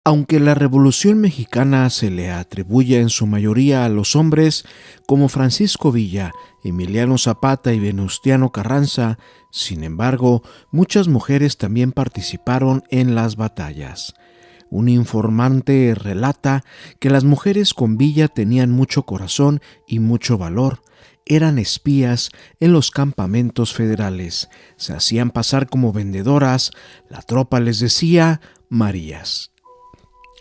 Aunque la Revolución Mexicana se le atribuye en su mayoría a los hombres como Francisco Villa, Emiliano Zapata y Venustiano Carranza, sin embargo, muchas mujeres también participaron en las batallas. Un informante relata que las mujeres con Villa tenían mucho corazón y mucho valor. Eran espías en los campamentos federales, se hacían pasar como vendedoras, la tropa les decía Marías.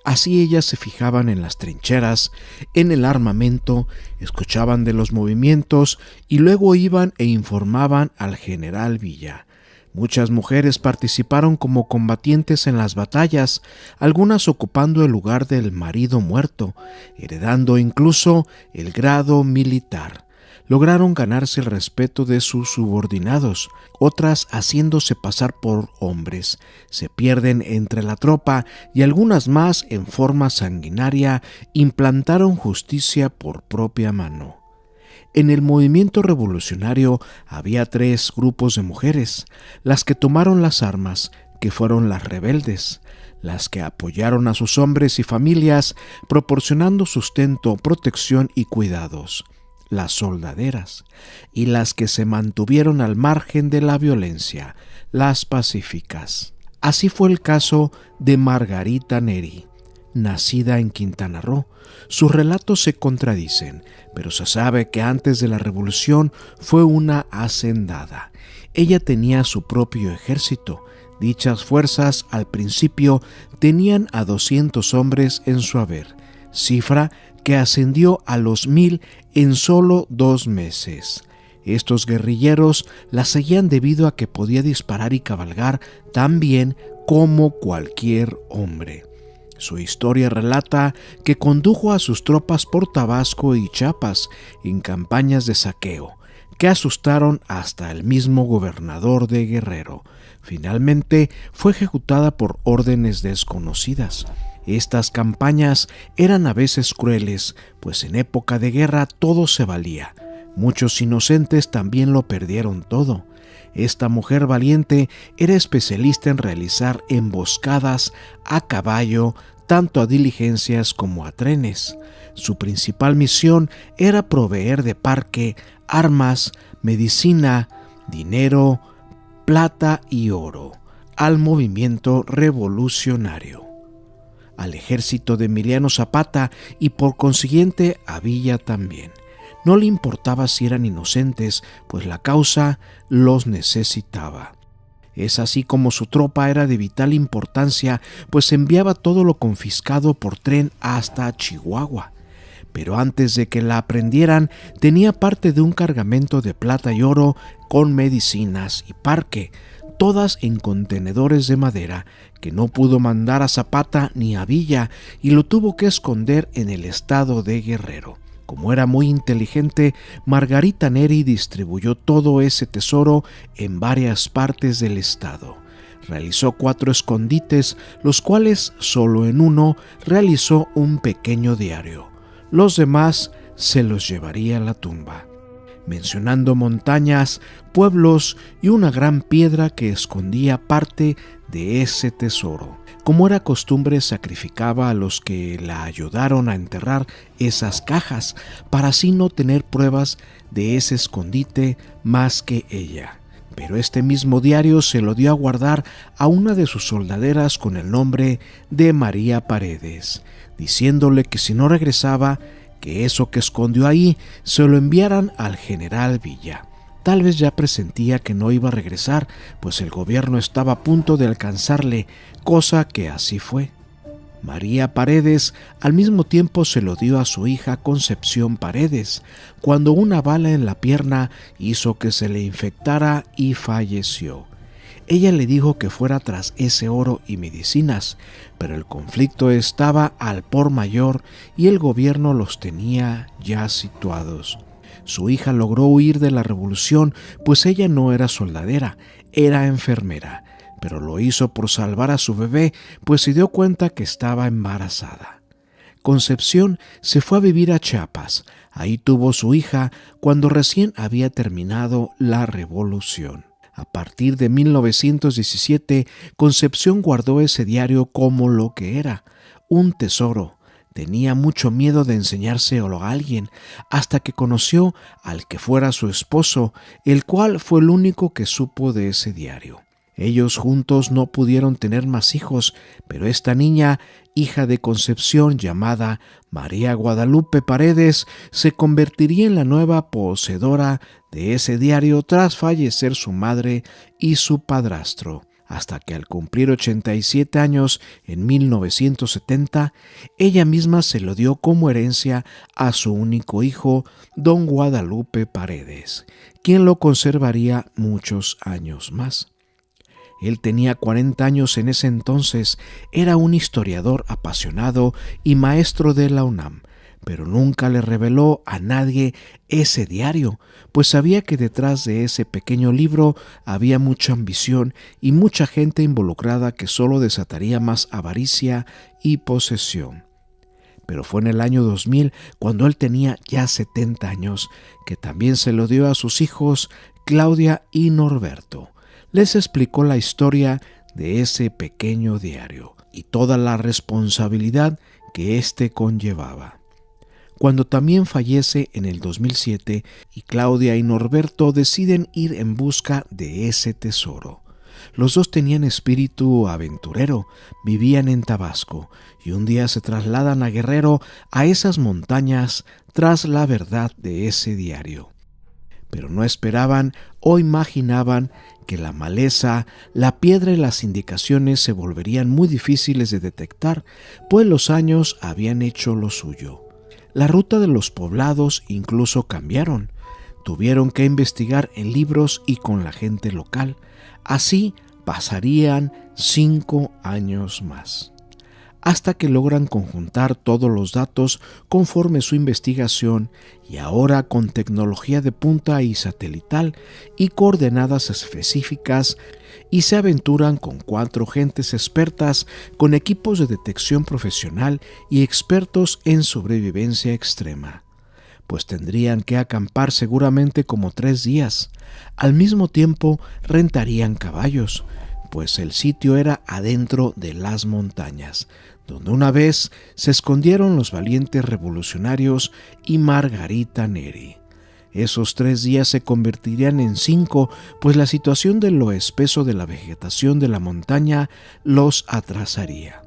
Así ellas se fijaban en las trincheras, en el armamento, escuchaban de los movimientos y luego iban e informaban al general Villa. Muchas mujeres participaron como combatientes en las batallas, algunas ocupando el lugar del marido muerto, heredando incluso el grado militar. Lograron ganarse el respeto de sus subordinados, otras haciéndose pasar por hombres. Se pierden entre la tropa y algunas más en forma sanguinaria implantaron justicia por propia mano. En el movimiento revolucionario había 3 grupos de mujeres, las que tomaron las armas, que fueron las rebeldes, las que apoyaron a sus hombres y familias, proporcionando sustento, protección y cuidados, las soldaderas, y las que se mantuvieron al margen de la violencia, las pacíficas. Así fue el caso de Margarita Neri, nacida en Quintana Roo. Sus relatos se contradicen, pero se sabe que antes de la revolución fue una hacendada. Ella tenía su propio ejército. Dichas fuerzas al principio tenían a 200 hombres en su haber, cifra que ascendió a los 1000 en solo 2 meses. Estos guerrilleros la seguían debido a que podía disparar y cabalgar tan bien como cualquier hombre. Su historia relata que condujo a sus tropas por Tabasco y Chiapas en campañas de saqueo, que asustaron hasta el mismo gobernador de Guerrero. Finalmente fue ejecutada por órdenes desconocidas. Estas campañas eran a veces crueles, pues en época de guerra todo se valía. Muchos inocentes también lo perdieron todo. Esta mujer valiente era especialista en realizar emboscadas a caballo, tanto a diligencias como a trenes. Su principal misión era proveer de parque, armas, medicina, dinero, plata y oro al movimiento revolucionario, al ejército de Emiliano Zapata y por consiguiente a Villa también. No le importaba si eran inocentes, pues la causa los necesitaba. Es así como su tropa era de vital importancia, pues enviaba todo lo confiscado por tren hasta Chihuahua. Pero antes de que la aprendieran, tenía parte de un cargamento de plata y oro con medicinas y parque, todas en contenedores de madera, que no pudo mandar a Zapata ni a Villa y lo tuvo que esconder en el estado de Guerrero. Como era muy inteligente, Margarita Neri distribuyó todo ese tesoro en varias partes del estado. Realizó 4 escondites, los cuales solo en uno realizó un pequeño diario. Los demás se los llevaría a la tumba, mencionando montañas, pueblos y una gran piedra que escondía parte de ese tesoro. Como era costumbre, sacrificaba a los que la ayudaron a enterrar esas cajas, para así no tener pruebas de ese escondite más que ella. Pero este mismo diario se lo dio a guardar a una de sus soldaderas con el nombre de María Paredes, diciéndole que si no regresaba, que eso que escondió ahí se lo enviaran al general Villa. Tal vez ya presentía que no iba a regresar, pues el gobierno estaba a punto de alcanzarle, cosa que así fue. María Paredes al mismo tiempo se lo dio a su hija Concepción Paredes, cuando una bala en la pierna hizo que se le infectara y falleció. Ella le dijo que fuera tras ese oro y medicinas, pero el conflicto estaba al por mayor y el gobierno los tenía ya situados. Su hija logró huir de la revolución, pues ella no era soldadera, era enfermera, pero lo hizo por salvar a su bebé, pues se dio cuenta que estaba embarazada. Concepción se fue a vivir a Chiapas. Ahí tuvo su hija cuando recién había terminado la revolución. A partir de 1917, Concepción guardó ese diario como lo que era, un tesoro. Tenía mucho miedo de enseñárselo a alguien, hasta que conoció al que fuera su esposo, el cual fue el único que supo de ese diario. Ellos juntos no pudieron tener más hijos, pero esta niña, hija de Concepción, llamada María Guadalupe Paredes, se convertiría en la nueva poseedora de ese diario tras fallecer su madre y su padrastro, hasta que al cumplir 87 años en 1970, ella misma se lo dio como herencia a su único hijo, don Guadalupe Paredes, quien lo conservaría muchos años más. Él tenía 40 años en ese entonces, era un historiador apasionado y maestro de la UNAM, pero nunca le reveló a nadie ese diario, pues sabía que detrás de ese pequeño libro había mucha ambición y mucha gente involucrada que solo desataría más avaricia y posesión. Pero fue en el año 2000, cuando él tenía ya 70 años, que también se lo dio a sus hijos Claudia y Norberto. Les explicó la historia de ese pequeño diario y toda la responsabilidad que éste conllevaba. Cuando también fallece en el 2007 y Claudia y Norberto deciden ir en busca de ese tesoro. Los dos tenían espíritu aventurero, vivían en Tabasco y un día se trasladan a Guerrero, a esas montañas, tras la verdad de ese diario. Pero no esperaban o imaginaban que la maleza, la piedra y las indicaciones se volverían muy difíciles de detectar, pues los años habían hecho lo suyo. La ruta de los poblados incluso cambiaron. Tuvieron que investigar en libros y con la gente local. Así pasarían 5 años más, hasta que logran conjuntar todos los datos conforme su investigación y ahora con tecnología de punta y satelital y coordenadas específicas, y se aventuran con 4 gentes expertas con equipos de detección profesional y expertos en sobrevivencia extrema, pues tendrían que acampar seguramente como 3 días. Al mismo tiempo rentarían caballos, pues el sitio era adentro de las montañas, donde una vez se escondieron los valientes revolucionarios y Margarita Neri. Esos 3 días se convertirían en 5, pues la situación de lo espeso de la vegetación de la montaña los atrasaría.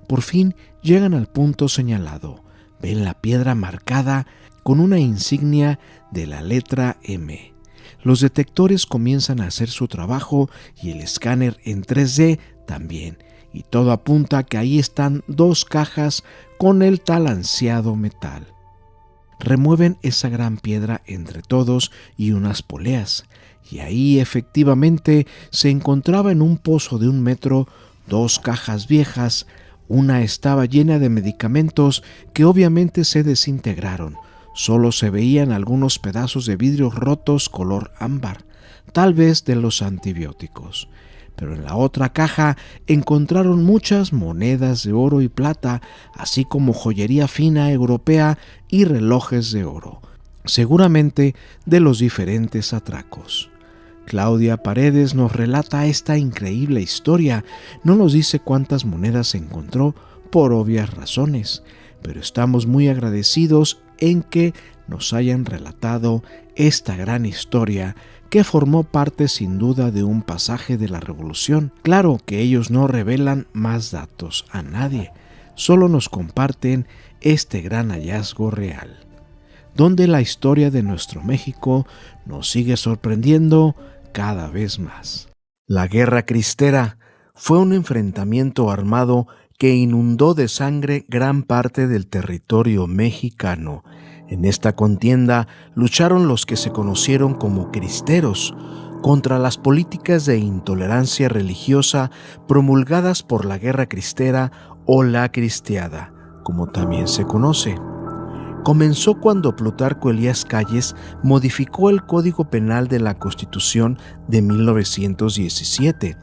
Por fin llegan al punto señalado, ven la piedra marcada con una insignia de la letra M. Los detectores comienzan a hacer su trabajo y el escáner en 3D también, y todo apunta a que ahí están 2 cajas con el tal ansiado metal. Remueven esa gran piedra entre todos y unas poleas, y ahí efectivamente se encontraba en un pozo de 1 metro 2 cajas viejas. Una estaba llena de medicamentos que obviamente se desintegraron. Solo se veían algunos pedazos de vidrio rotos color ámbar, tal vez de los antibióticos. Pero en la otra caja encontraron muchas monedas de oro y plata, así como joyería fina europea y relojes de oro, seguramente de los diferentes atracos. Claudia Paredes nos relata esta increíble historia. No nos dice cuántas monedas encontró por obvias razones, pero estamos muy agradecidos en que nos hayan relatado esta gran historia que formó parte sin duda de un pasaje de la revolución. Claro que ellos no revelan más datos a nadie, solo nos comparten este gran hallazgo real, donde la historia de nuestro México nos sigue sorprendiendo cada vez más. La Guerra Cristera fue un enfrentamiento armado que inundó de sangre gran parte del territorio mexicano. En esta contienda lucharon los que se conocieron como cristeros contra las políticas de intolerancia religiosa promulgadas por la Guerra Cristera o la Cristiada, como también se conoce. Comenzó cuando Plutarco Elías Calles modificó el Código Penal de la Constitución de 1917.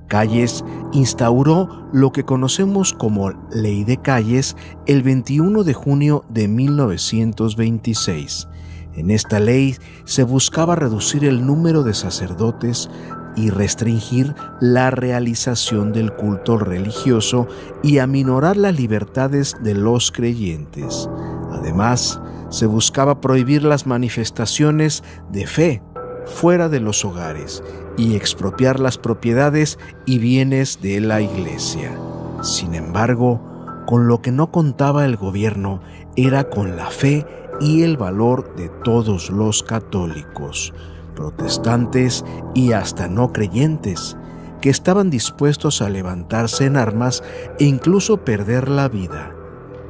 Calles instauró lo que conocemos como Ley de Calles el 21 de junio de 1926. En esta ley se buscaba reducir el número de sacerdotes y restringir la realización del culto religioso y aminorar las libertades de los creyentes. Además, se buscaba prohibir las manifestaciones de fe fuera de los hogares y expropiar las propiedades y bienes de la Iglesia. Sin embargo, con lo que no contaba el gobierno era con la fe y el valor de todos los católicos, protestantes y hasta no creyentes, que estaban dispuestos a levantarse en armas e incluso perder la vida,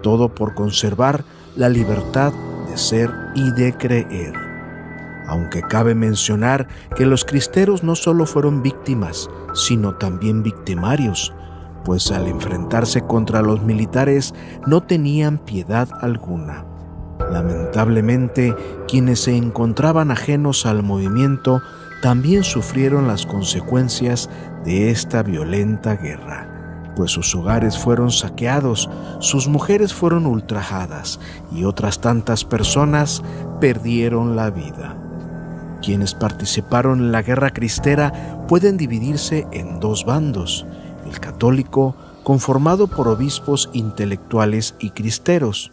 todo por conservar la libertad de ser y de creer. Aunque cabe mencionar que los cristeros no solo fueron víctimas, sino también victimarios, pues al enfrentarse contra los militares no tenían piedad alguna. Lamentablemente, quienes se encontraban ajenos al movimiento también sufrieron las consecuencias de esta violenta guerra, pues sus hogares fueron saqueados, sus mujeres fueron ultrajadas y otras tantas personas perdieron la vida. Quienes participaron en la guerra cristera pueden dividirse en dos bandos: el católico, conformado por obispos intelectuales y cristeros,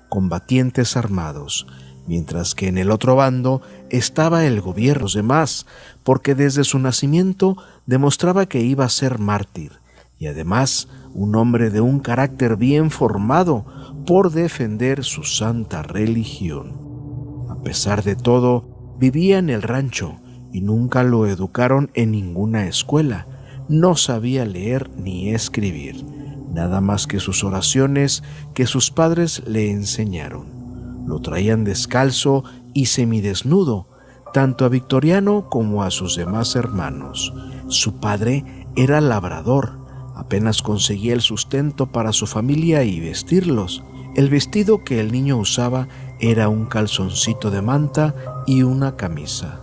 combatientes armados, mientras que en el otro bando estaba el gobierno, los demás, porque desde su nacimiento demostraba que iba a ser mártir, y además un hombre de un carácter bien formado por defender su santa religión. A pesar de todo, vivía en el rancho y nunca lo educaron en ninguna escuela. No sabía leer ni escribir, nada más que sus oraciones que sus padres le enseñaron. Lo traían descalzo y semidesnudo, tanto a Victoriano como a sus demás hermanos. Su padre era labrador, apenas conseguía el sustento para su familia y vestirlos. El vestido que el niño usaba era un calzoncito de manta y una camisa.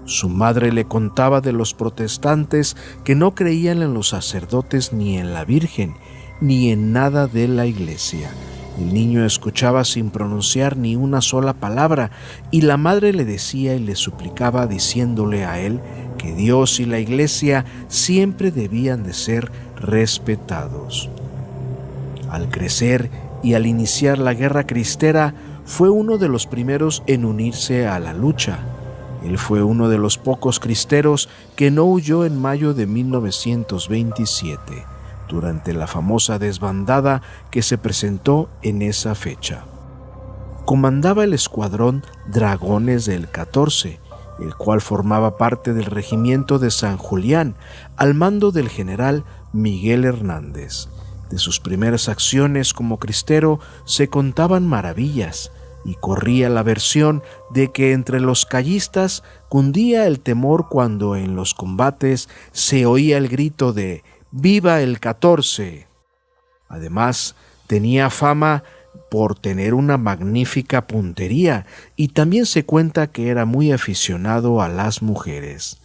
Su madre le contaba de los protestantes que no creían en los sacerdotes ni en la Virgen, ni en nada de la Iglesia. El niño escuchaba sin pronunciar ni una sola palabra, y la madre le decía y le suplicaba diciéndole a él que Dios y la Iglesia siempre debían de ser respetados. Al crecer y al iniciar la guerra cristera, fue uno de los primeros en unirse a la lucha. Él fue uno de los pocos cristeros que no huyó en mayo de 1927, durante la famosa desbandada que se presentó en esa fecha. Comandaba el escuadrón Dragones del 14, el cual formaba parte del regimiento de San Julián, al mando del general Miguel Hernández. De sus primeras acciones como cristero se contaban maravillas, y corría la versión de que entre los callistas cundía el temor cuando en los combates se oía el grito de ¡Viva el 14! Además, tenía fama por tener una magnífica puntería, y también se cuenta que era muy aficionado a las mujeres.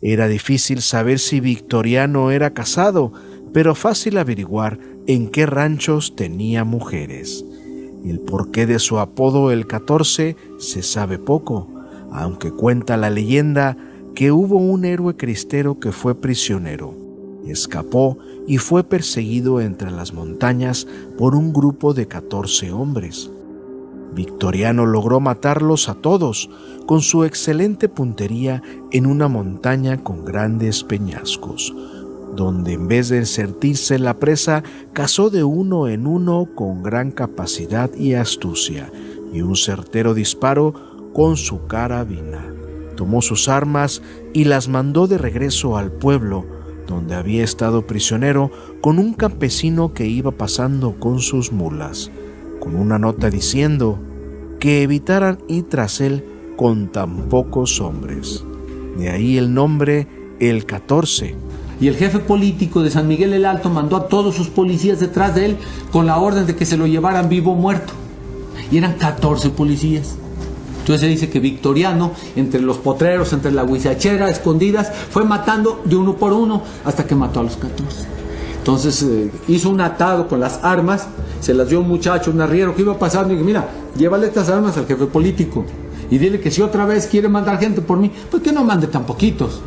Era difícil saber si Victoriano era casado, pero fácil averiguar en qué ranchos tenía mujeres. El porqué de su apodo el 14 se sabe poco, aunque cuenta la leyenda que hubo un héroe cristero que fue prisionero, escapó y fue perseguido entre las montañas por un grupo de 14 hombres. Victoriano logró matarlos a todos con su excelente puntería en una montaña con grandes peñascos, donde en vez de sentirse la presa, cazó de uno en uno con gran capacidad y astucia, y un certero disparo con su carabina. Tomó sus armas y las mandó de regreso al pueblo, donde había estado prisionero, con un campesino que iba pasando con sus mulas, con una nota diciendo que evitaran ir tras él con tan pocos hombres. De ahí el nombre el 14. Y el jefe político de San Miguel el Alto mandó a todos sus policías detrás de él con la orden de que se lo llevaran vivo o muerto. Y eran 14 policías. Entonces se dice que Victoriano, entre los potreros, entre la huizachera, escondidas, fue matando de uno por uno hasta que mató a los 14. Entonces hizo un atado con las armas, se las dio un muchacho, un arriero que iba pasando y dijo, mira, llévale estas armas al jefe político y dile que si otra vez quiere mandar gente por mí, pues que no mande tan poquitos.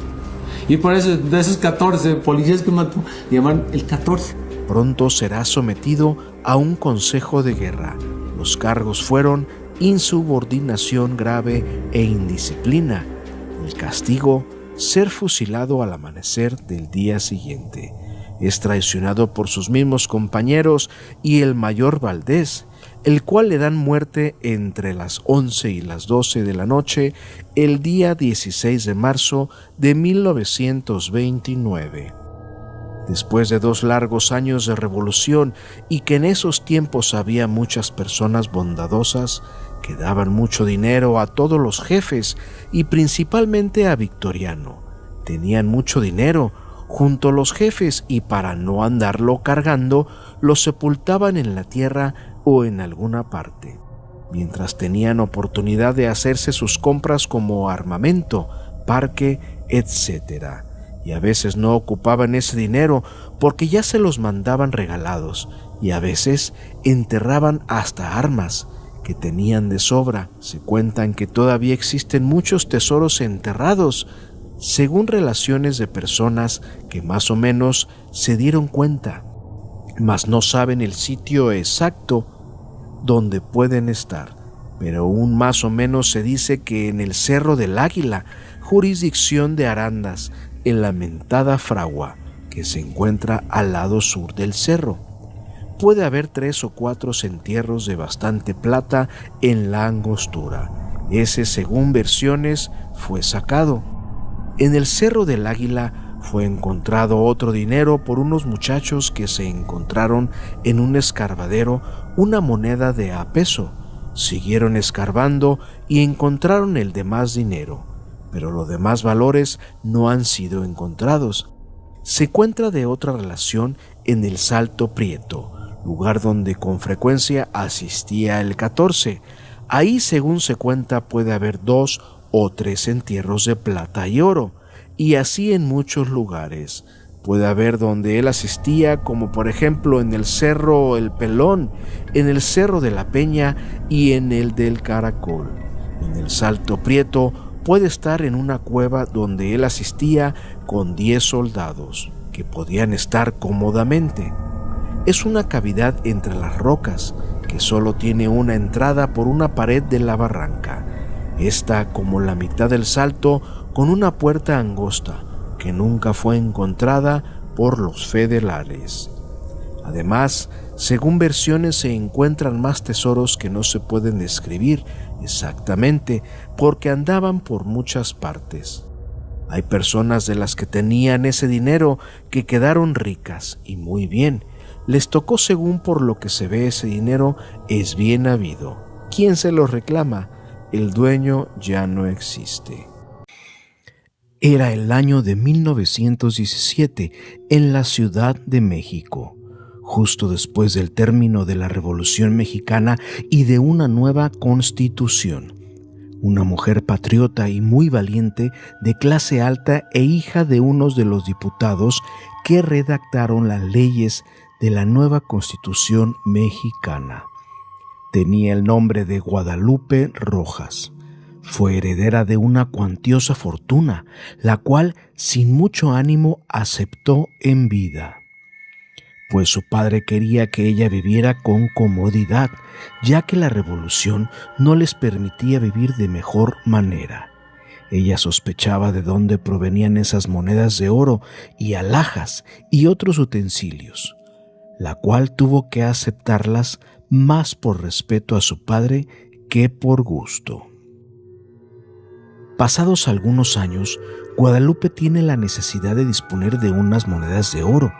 Y por eso, de esos 14 policías que mató, le llamaron el 14. Pronto será sometido a un consejo de guerra. Los cargos fueron insubordinación grave e indisciplina. El castigo, ser fusilado al amanecer del día siguiente. Es traicionado por sus mismos compañeros y el mayor Valdés, el cual le dan muerte entre las 11 y las 12 de la noche el día 16 de marzo de 1929. Después de 2 largos años de revolución y que en esos tiempos había muchas personas bondadosas que daban mucho dinero a todos los jefes y principalmente a Victoriano. Tenían mucho dinero junto a los jefes y para no andarlo cargando, los sepultaban en la tierra o en alguna parte, mientras tenían oportunidad de hacerse sus compras como armamento, parque, etc. Y a veces no ocupaban ese dinero porque ya se los mandaban regalados y a veces enterraban hasta armas que tenían de sobra. Se cuentan que todavía existen muchos tesoros enterrados, según relaciones de personas que más o menos se dieron cuenta, mas no saben el sitio exacto donde pueden estar. Pero aún más o menos se dice que en el Cerro del Águila, jurisdicción de Arandas, en la mentada Fragua, que se encuentra al lado sur del cerro, puede haber 3 o 4 entierros de bastante plata en la angostura. Ese, según versiones, fue sacado. En el Cerro del Águila fue encontrado otro dinero por unos muchachos que se encontraron en un escarbadero una moneda de a peso. Siguieron escarbando y encontraron el demás dinero, pero los demás valores no han sido encontrados. Se encuentra de otra relación en el Salto Prieto, lugar donde con frecuencia asistía el 14. Ahí, según se cuenta, puede haber 2 o 3 entierros de plata y oro, y así en muchos lugares. Puede haber donde él asistía, como por ejemplo en el Cerro El Pelón, en el Cerro de la Peña y en el del Caracol. En el Salto Prieto puede estar en una cueva donde él asistía con 10 soldados, que podían estar cómodamente. Es una cavidad entre las rocas, que solo tiene una entrada por una pared de la barranca. Esta como la mitad del salto, con una puerta angosta, que nunca fue encontrada por los federales. Además, según versiones se encuentran más tesoros que no se pueden describir exactamente porque andaban por muchas partes. Hay personas de las que tenían ese dinero que quedaron ricas y muy bien. Les tocó según por lo que se ve ese dinero es bien habido. ¿Quién se lo reclama? El dueño ya no existe. Era el año de 1917 en la Ciudad de México, justo después del término de la Revolución Mexicana y de una nueva constitución. Una mujer patriota y muy valiente, de clase alta e hija de unos de los diputados que redactaron las leyes de la nueva Constitución mexicana. Tenía el nombre de Guadalupe Rojas. Fue heredera de una cuantiosa fortuna, la cual sin mucho ánimo aceptó en vida, pues su padre quería que ella viviera con comodidad, ya que la revolución no les permitía vivir de mejor manera. Ella sospechaba de dónde provenían esas monedas de oro y alhajas y otros utensilios, la cual tuvo que aceptarlas más por respeto a su padre que por gusto. Pasados algunos años, Guadalupe tiene la necesidad de disponer de unas monedas de oro,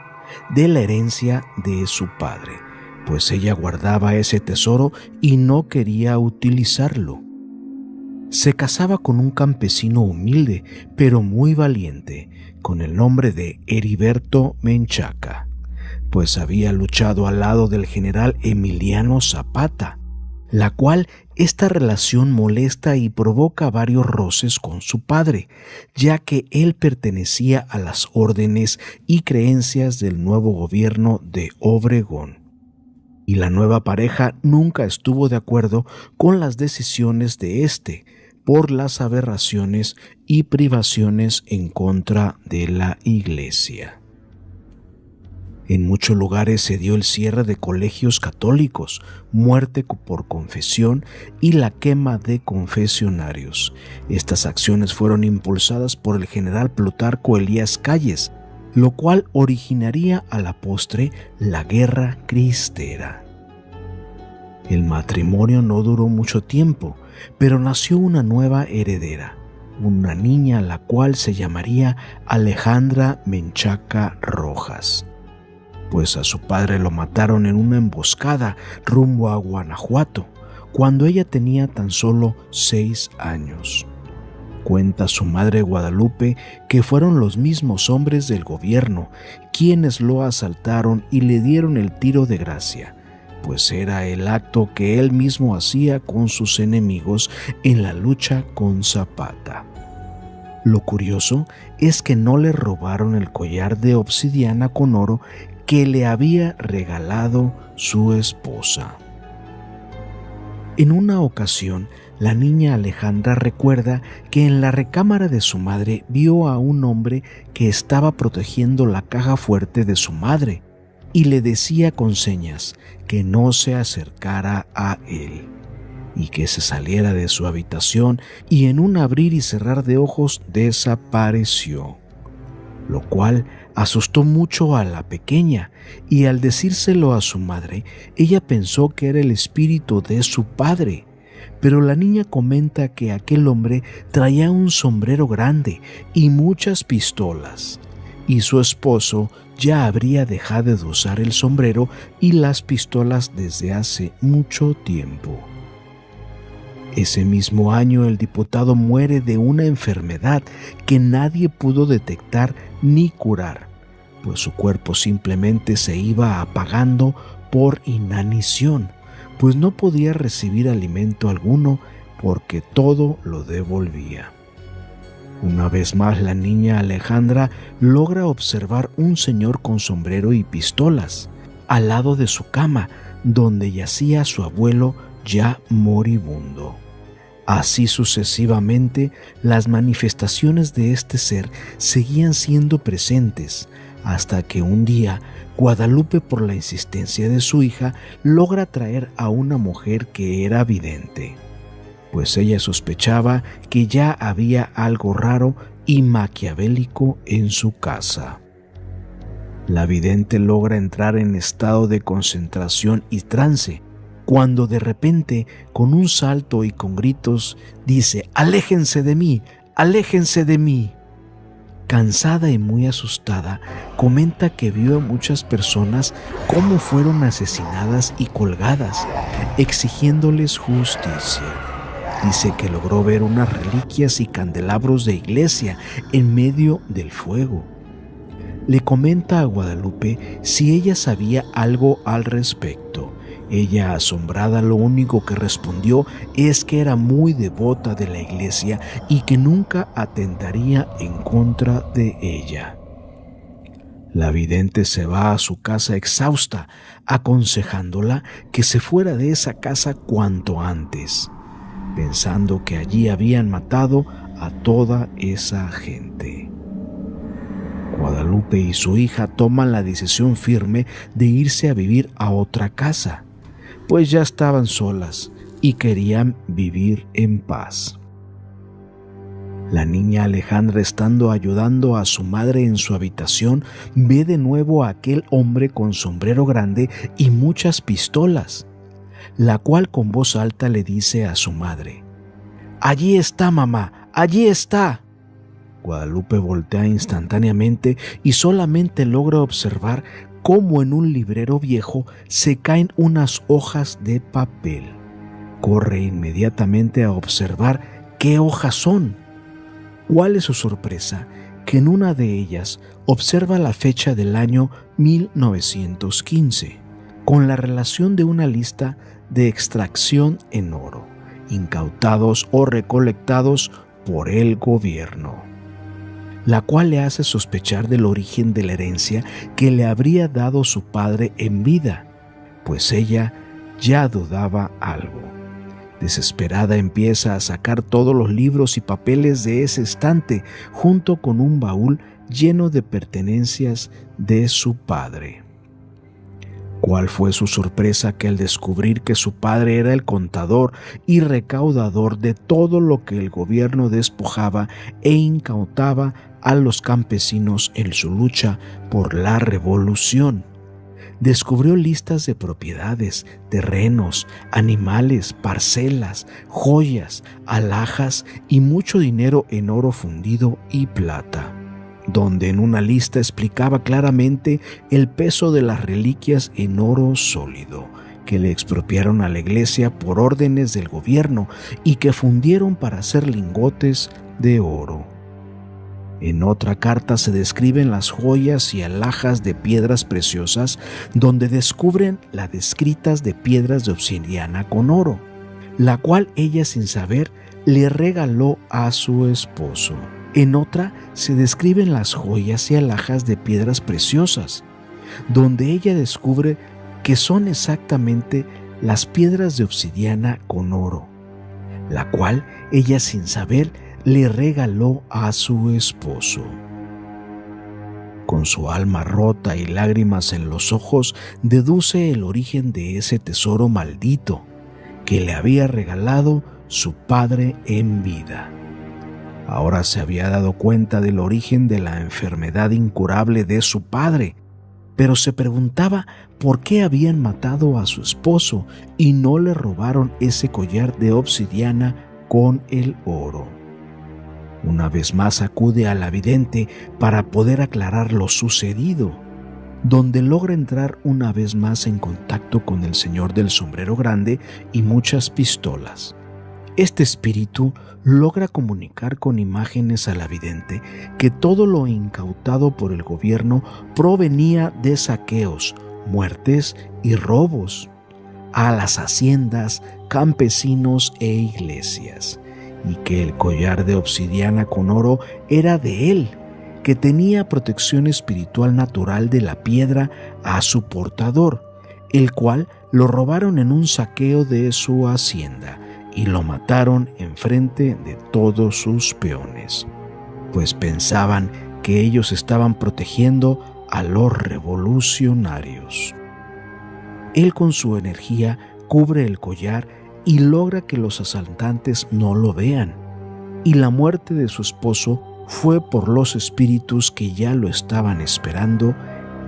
de la herencia de su padre, pues ella guardaba ese tesoro y no quería utilizarlo. Se casaba con un campesino humilde, pero muy valiente, con el nombre de Heriberto Menchaca, pues había luchado al lado del general Emiliano Zapata, la cual esta relación molesta y provoca varios roces con su padre, ya que él pertenecía a las órdenes y creencias del nuevo gobierno de Obregón, y la nueva pareja nunca estuvo de acuerdo con las decisiones de este, por las aberraciones y privaciones en contra de la Iglesia. En muchos lugares se dio el cierre de colegios católicos, muerte por confesión y la quema de confesionarios. Estas acciones fueron impulsadas por el general Plutarco Elías Calles, lo cual originaría a la postre la Guerra Cristera. El matrimonio no duró mucho tiempo, pero nació una nueva heredera, una niña la cual se llamaría Alejandra Menchaca Rojas, pues a su padre lo mataron en una emboscada rumbo a Guanajuato, cuando ella tenía tan solo 6 años. Cuenta su madre Guadalupe que fueron los mismos hombres del gobierno quienes lo asaltaron y le dieron el tiro de gracia, pues era el acto que él mismo hacía con sus enemigos en la lucha con Zapata. Lo curioso es que no le robaron el collar de obsidiana con oro que le había regalado su esposa. En una ocasión, la niña Alejandra recuerda que en la recámara de su madre vio a un hombre que estaba protegiendo la caja fuerte de su madre y le decía con señas que no se acercara a él y que se saliera de su habitación, y en un abrir y cerrar de ojos desapareció, lo cual asustó mucho a la pequeña, y al decírselo a su madre, ella pensó que era el espíritu de su padre. Pero la niña comenta que aquel hombre traía un sombrero grande y muchas pistolas, y su esposo ya habría dejado de usar el sombrero y las pistolas desde hace mucho tiempo. Ese mismo año el diputado muere de una enfermedad que nadie pudo detectar ni curar, pues su cuerpo simplemente se iba apagando por inanición, pues no podía recibir alimento alguno porque todo lo devolvía. Una vez más la niña Alejandra logra observar un señor con sombrero y pistolas al lado de su cama, donde yacía su abuelo ya moribundo. Así sucesivamente, las manifestaciones de este ser seguían siendo presentes, hasta que un día Guadalupe, por la insistencia de su hija, logra traer a una mujer que era vidente, pues ella sospechaba que ya había algo raro y maquiavélico en su casa. La vidente logra entrar en estado de concentración y trance, cuando de repente, con un salto y con gritos, dice: «¡Aléjense de mí! ¡Aléjense de mí!». Cansada y muy asustada, comenta que vio a muchas personas cómo fueron asesinadas y colgadas, exigiéndoles justicia. Dice que logró ver unas reliquias y candelabros de iglesia en medio del fuego. Le comenta a Guadalupe si ella sabía algo al respecto. Ella, asombrada, lo único que respondió es que era muy devota de la iglesia y que nunca atentaría en contra de ella. La vidente se va a su casa exhausta, aconsejándola que se fuera de esa casa cuanto antes, pensando que allí habían matado a toda esa gente. Guadalupe y su hija toman la decisión firme de irse a vivir a otra casa, pues ya estaban solas y querían vivir en paz. La niña Alejandra, estando ayudando a su madre en su habitación, ve de nuevo a aquel hombre con sombrero grande y muchas pistolas, la cual con voz alta le dice a su madre: «Allí está, mamá, allí está». Guadalupe voltea instantáneamente y solamente logra observar cómo en un librero viejo se caen unas hojas de papel. Corre inmediatamente a observar qué hojas son. ¿Cuál es su sorpresa? Que en una de ellas observa la fecha del año 1915, con la relación de una lista de extracción en oro, incautados o recolectados por el gobierno, la cual le hace sospechar del origen de la herencia que le habría dado su padre en vida, pues ella ya dudaba algo. Desesperada empieza a sacar todos los libros y papeles de ese estante junto con un baúl lleno de pertenencias de su padre. ¿Cuál fue su sorpresa que al descubrir que su padre era el contador y recaudador de todo lo que el gobierno despojaba e incautaba a los campesinos en su lucha por la revolución? Descubrió listas de propiedades, terrenos, animales, parcelas, joyas, alhajas y mucho dinero en oro fundido y plata, donde en una lista explicaba claramente el peso de las reliquias en oro sólido que le expropiaron a la iglesia por órdenes del gobierno y que fundieron para hacer lingotes de oro. En otra carta se describen las joyas y alhajas de piedras preciosas, donde descubren las descritas de piedras de obsidiana con oro, la cual ella sin saber le regaló a su esposo. En otra se describen las joyas y alhajas de piedras preciosas, donde ella descubre que son exactamente las piedras de obsidiana con oro, la cual ella sin saber le regaló a su esposo. Con su alma rota y lágrimas en los ojos, deduce el origen de ese tesoro maldito que le había regalado su padre en vida. Ahora se había dado cuenta del origen de la enfermedad incurable de su padre, pero se preguntaba por qué habían matado a su esposo y no le robaron ese collar de obsidiana con el oro. Una vez más acude a la vidente para poder aclarar lo sucedido, donde logra entrar una vez más en contacto con el señor del sombrero grande y muchas pistolas. Este espíritu logra comunicar con imágenes a la vidente que todo lo incautado por el gobierno provenía de saqueos, muertes y robos a las haciendas, campesinos e iglesias, y que el collar de obsidiana con oro era de él, que tenía protección espiritual natural de la piedra a su portador, el cual lo robaron en un saqueo de su hacienda y lo mataron enfrente de todos sus peones, pues pensaban que ellos estaban protegiendo a los revolucionarios. Él con su energía cubre el collar y logra que los asaltantes no lo vean, y la muerte de su esposo fue por los espíritus que ya lo estaban esperando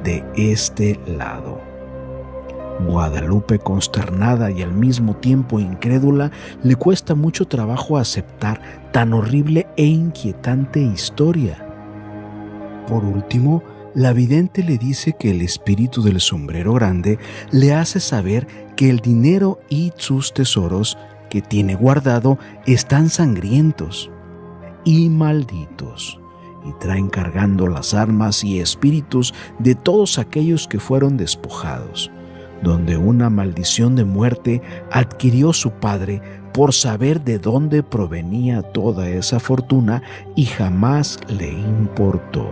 de este lado. Guadalupe, consternada y al mismo tiempo incrédula, le cuesta mucho trabajo aceptar tan horrible e inquietante historia. Por último, la vidente le dice que el espíritu del sombrero grande le hace saber que el dinero y sus tesoros que tiene guardado están sangrientos y malditos, y traen cargando las armas y espíritus de todos aquellos que fueron despojados, donde una maldición de muerte adquirió su padre por saber de dónde provenía toda esa fortuna y jamás le importó.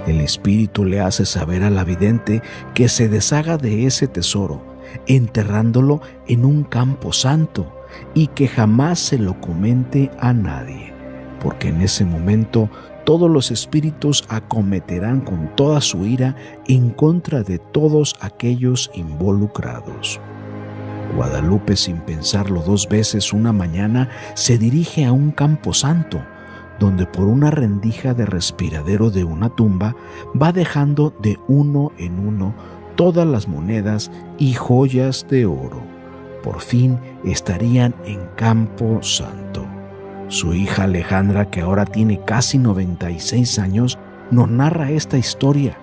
El espíritu le hace saber a la vidente que se deshaga de ese tesoro, enterrándolo en un campo santo, y que jamás se lo comente a nadie, porque en ese momento todos los espíritus acometerán con toda su ira en contra de todos aquellos involucrados. Guadalupe, sin pensarlo dos veces, una mañana se dirige a un campo santo, donde por una rendija de respiradero de una tumba va dejando de uno en uno todas las monedas y joyas de oro. Por fin estarían en Campo Santo. Su hija Alejandra, que ahora tiene casi 96 años, nos narra esta historia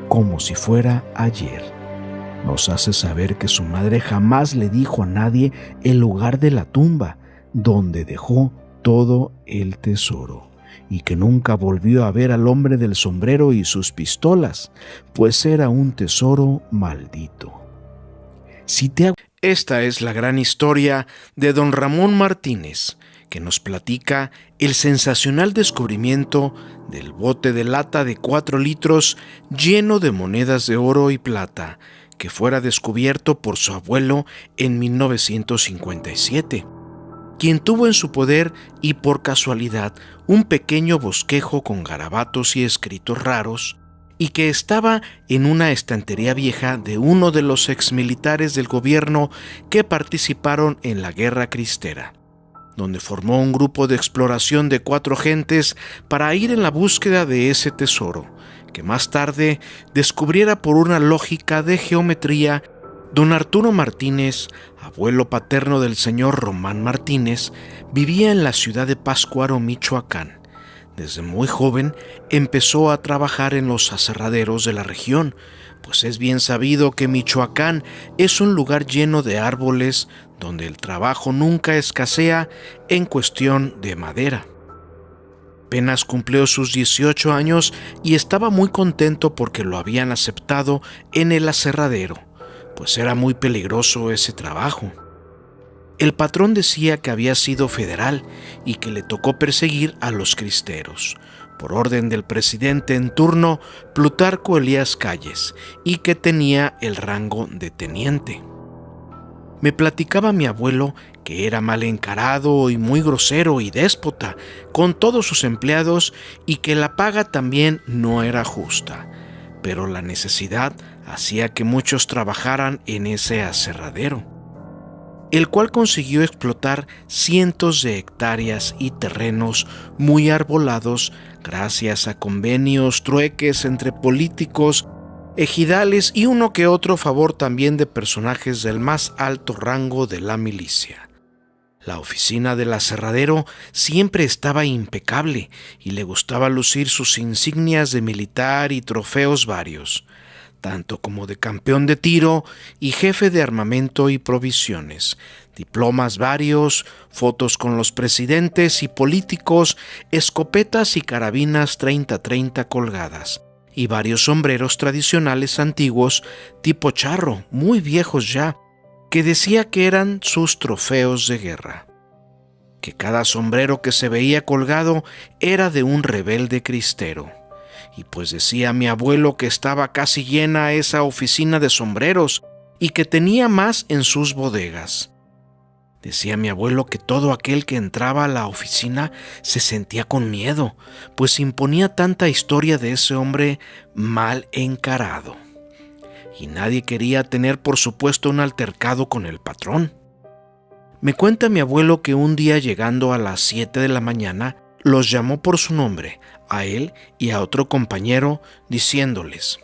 como si fuera ayer. Nos hace saber que su madre jamás le dijo a nadie el lugar de la tumba donde dejó todo el tesoro, y que nunca volvió a ver al hombre del sombrero y sus pistolas, pues era un tesoro maldito. Esta es la gran historia de don Ramón Martínez, que nos platica el sensacional descubrimiento del bote de lata de 4 litros lleno de monedas de oro y plata, que fuera descubierto por su abuelo en 1957, quien tuvo en su poder y por casualidad un pequeño bosquejo con garabatos y escritos raros, y que estaba en una estantería vieja de uno de los exmilitares del gobierno que participaron en la Guerra Cristera, donde formó un grupo de exploración de 4 gentes para ir en la búsqueda de ese tesoro, que más tarde descubriera por una lógica de geometría don Arturo Martínez, abuelo paterno del señor Román Martínez. Vivía en la ciudad de Pátzcuaro, Michoacán. Desde muy joven empezó a trabajar en los aserraderos de la región, pues es bien sabido que Michoacán es un lugar lleno de árboles donde el trabajo nunca escasea en cuestión de madera. Apenas cumplió sus 18 años y estaba muy contento porque lo habían aceptado en el aserradero, pues era muy peligroso ese trabajo. El patrón decía que había sido federal y que le tocó perseguir a los cristeros, por orden del presidente en turno, Plutarco Elías Calles, y que tenía el rango de teniente. Me platicaba mi abuelo que era mal encarado y muy grosero y déspota con todos sus empleados y que la paga también no era justa, pero la necesidad hacía que muchos trabajaran en ese aserradero, el cual consiguió explotar cientos de hectáreas y terrenos muy arbolados gracias a convenios, trueques entre políticos, ejidales y uno que otro favor también de personajes del más alto rango de la milicia. La oficina del aserradero siempre estaba impecable y le gustaba lucir sus insignias de militar y trofeos varios, tanto como de campeón de tiro y jefe de armamento y provisiones, diplomas varios, fotos con los presidentes y políticos, escopetas y carabinas 30-30 colgadas, y varios sombreros tradicionales antiguos tipo charro, muy viejos ya, que decía que eran sus trofeos de guerra. Que cada sombrero que se veía colgado era de un rebelde cristero. Y pues decía mi abuelo que estaba casi llena esa oficina de sombreros y que tenía más en sus bodegas. Decía mi abuelo que todo aquel que entraba a la oficina se sentía con miedo, pues imponía tanta historia de ese hombre mal encarado. Y nadie quería tener por supuesto un altercado con el patrón. Me cuenta mi abuelo que un día llegando a las 7 de la mañana, los llamó por su nombre, a él y a otro compañero, diciéndoles: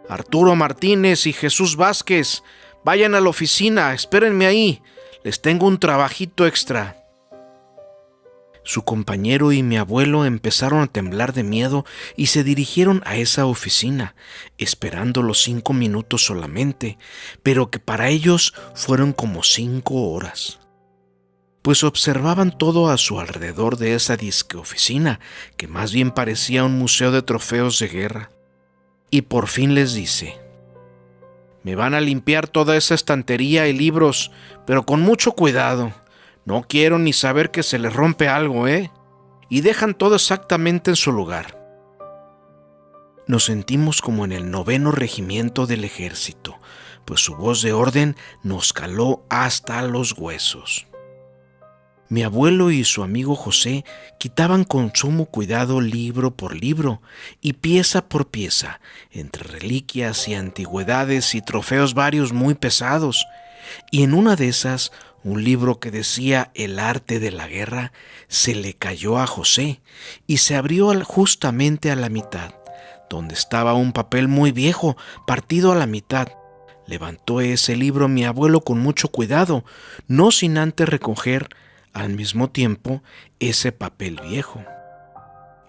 Arturo Martínez y Jesús Vázquez, vayan a la oficina, espérenme ahí, les tengo un trabajito extra. Su compañero y mi abuelo empezaron a temblar de miedo y se dirigieron a esa oficina, esperando los 5 minutos solamente, pero que para ellos fueron como 5 horas. Pues observaban todo a su alrededor de esa disque oficina, que más bien parecía un museo de trofeos de guerra. Y por fin les dice: me van a limpiar toda esa estantería y libros, pero con mucho cuidado. No quiero ni saber que se les rompe algo, y dejan todo exactamente en su lugar. Nos sentimos como en el 9º regimiento del ejército, pues su voz de orden nos caló hasta los huesos. Mi abuelo y su amigo José quitaban con sumo cuidado libro por libro y pieza por pieza, entre reliquias y antigüedades y trofeos varios muy pesados, y en una de esas, un libro que decía El arte de la guerra, se le cayó a José y se abrió justamente a la mitad, donde estaba un papel muy viejo, partido a la mitad. Levantó ese libro mi abuelo con mucho cuidado, no sin antes recoger al mismo tiempo ese papel viejo,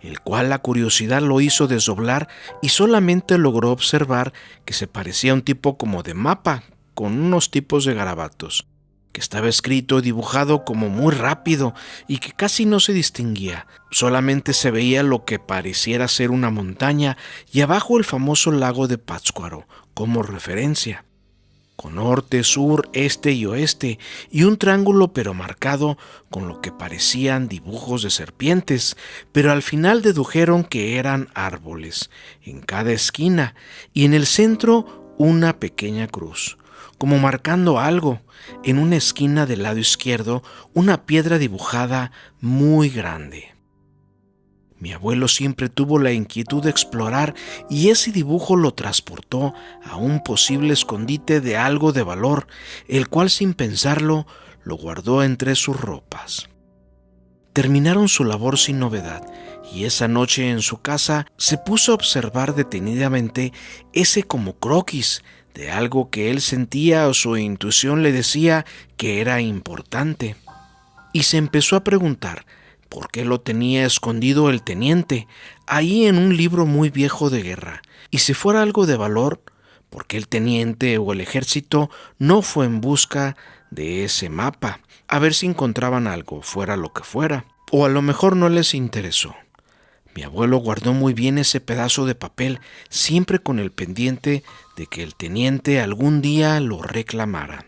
el cual la curiosidad lo hizo desdoblar y solamente logró observar que se parecía a un tipo como de mapa, con unos tipos de garabatos, que estaba escrito y dibujado como muy rápido y que casi no se distinguía. Solamente se veía lo que pareciera ser una montaña y abajo el famoso lago de Pátzcuaro como referencia, con norte, sur, este y oeste, y un triángulo pero marcado con lo que parecían dibujos de serpientes, pero al final dedujeron que eran árboles en cada esquina, y en el centro una pequeña cruz, como marcando algo. En una esquina del lado izquierdo, una piedra dibujada muy grande. Mi abuelo siempre tuvo la inquietud de explorar y ese dibujo lo transportó a un posible escondite de algo de valor, el cual sin pensarlo lo guardó entre sus ropas. Terminaron su labor sin novedad y esa noche en su casa se puso a observar detenidamente ese como croquis de algo que él sentía o su intuición le decía que era importante. Y se empezó a preguntar por qué lo tenía escondido el teniente ahí en un libro muy viejo de guerra. Y si fuera algo de valor, ¿por qué el teniente o el ejército no fue en busca de ese mapa a ver si encontraban algo, fuera lo que fuera? O a lo mejor no les interesó. Mi abuelo guardó muy bien ese pedazo de papel, siempre con el pendiente de que el teniente algún día lo reclamara.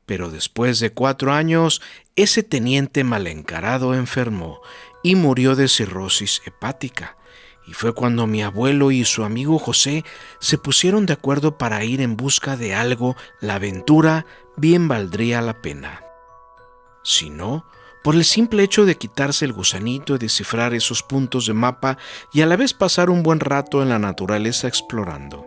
Pero después de 4 años, ese teniente mal encarado enfermó y murió de cirrosis hepática. Y fue cuando mi abuelo y su amigo José se pusieron de acuerdo para ir en busca de algo. La aventura bien valdría la pena. Si no, por el simple hecho de quitarse el gusanito y descifrar esos puntos de mapa y a la vez pasar un buen rato en la naturaleza explorando.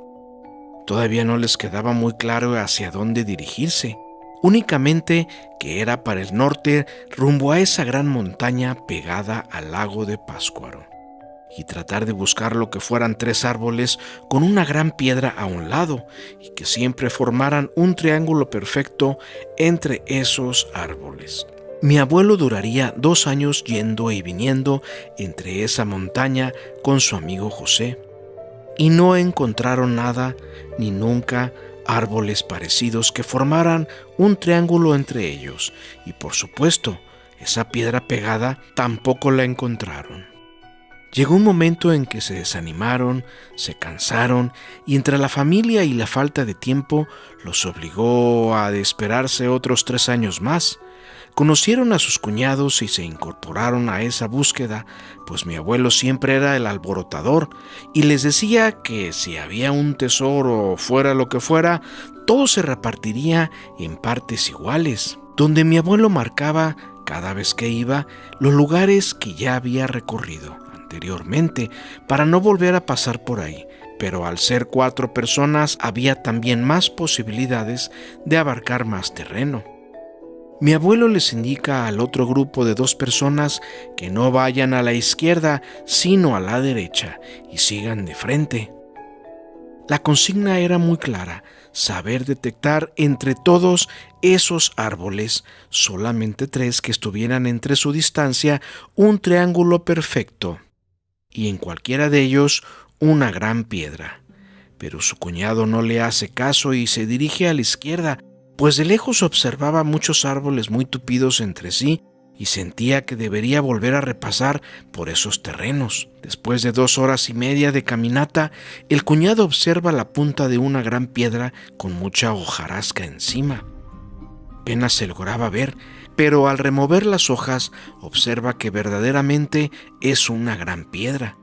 Todavía no les quedaba muy claro hacia dónde dirigirse, únicamente que era para el norte, rumbo a esa gran montaña pegada al lago de Pátzcuaro, y tratar de buscar lo que fueran 3 árboles con una gran piedra a un lado y que siempre formaran un triángulo perfecto entre esos árboles. Mi abuelo duraría 2 años yendo y viniendo entre esa montaña con su amigo José, y no encontraron nada ni nunca árboles parecidos que formaran un triángulo entre ellos, y por supuesto, esa piedra pegada tampoco la encontraron. Llegó un momento en que se desanimaron, se cansaron, y entre la familia y la falta de tiempo los obligó a esperarse otros 3 años más. Conocieron a sus cuñados y se incorporaron a esa búsqueda, pues mi abuelo siempre era el alborotador y les decía que si había un tesoro o fuera lo que fuera, todo se repartiría en partes iguales, donde mi abuelo marcaba cada vez que iba los lugares que ya había recorrido anteriormente para no volver a pasar por ahí. Pero al ser 4 personas había también más posibilidades de abarcar más terreno. Mi abuelo les indica al otro grupo de 2 personas que no vayan a la izquierda, sino a la derecha, y sigan de frente. La consigna era muy clara: saber detectar entre todos esos árboles, solamente 3 que estuvieran entre su distancia, un triángulo perfecto, y en cualquiera de ellos una gran piedra. Pero su cuñado no le hace caso y se dirige a la izquierda, pues de lejos observaba muchos árboles muy tupidos entre sí y sentía que debería volver a repasar por esos terrenos. Después de 2 horas y media de caminata, el cuñado observa la punta de una gran piedra con mucha hojarasca encima. Apenas se lograba ver, pero al remover las hojas observa que verdaderamente es una gran piedra.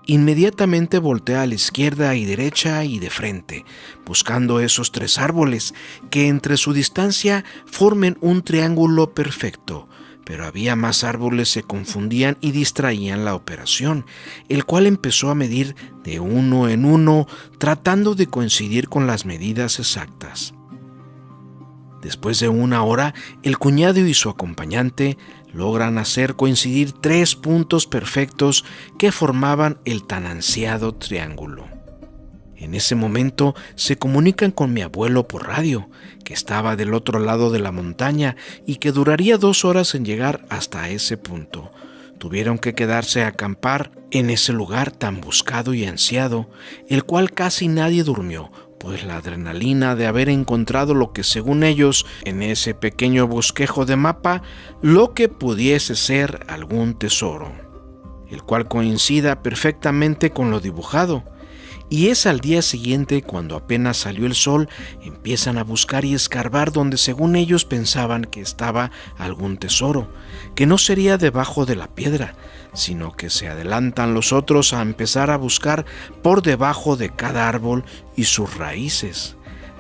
Inmediatamente voltea a la izquierda y derecha y de frente, buscando esos 3 árboles que entre su distancia formen un triángulo perfecto, pero había más árboles, se confundían y distraían la operación, el cual empezó a medir de uno en uno, tratando de coincidir con las medidas exactas. Después de 1 hora, el cuñado y su acompañante logran hacer coincidir 3 puntos perfectos que formaban el tan ansiado triángulo. En ese momento se comunican con mi abuelo por radio, que estaba del otro lado de la montaña y que duraría 2 horas en llegar hasta ese punto. Tuvieron que quedarse a acampar en ese lugar tan buscado y ansiado, el cual casi nadie durmió, pues la adrenalina de haber encontrado lo que según ellos, en ese pequeño bosquejo de mapa, lo que pudiese ser algún tesoro, el cual coincida perfectamente con lo dibujado. Y es al día siguiente, cuando apenas salió el sol, empiezan a buscar y escarbar donde según ellos pensaban que estaba algún tesoro, que no sería debajo de la piedra, sino que se adelantan los otros a empezar a buscar por debajo de cada árbol y sus raíces.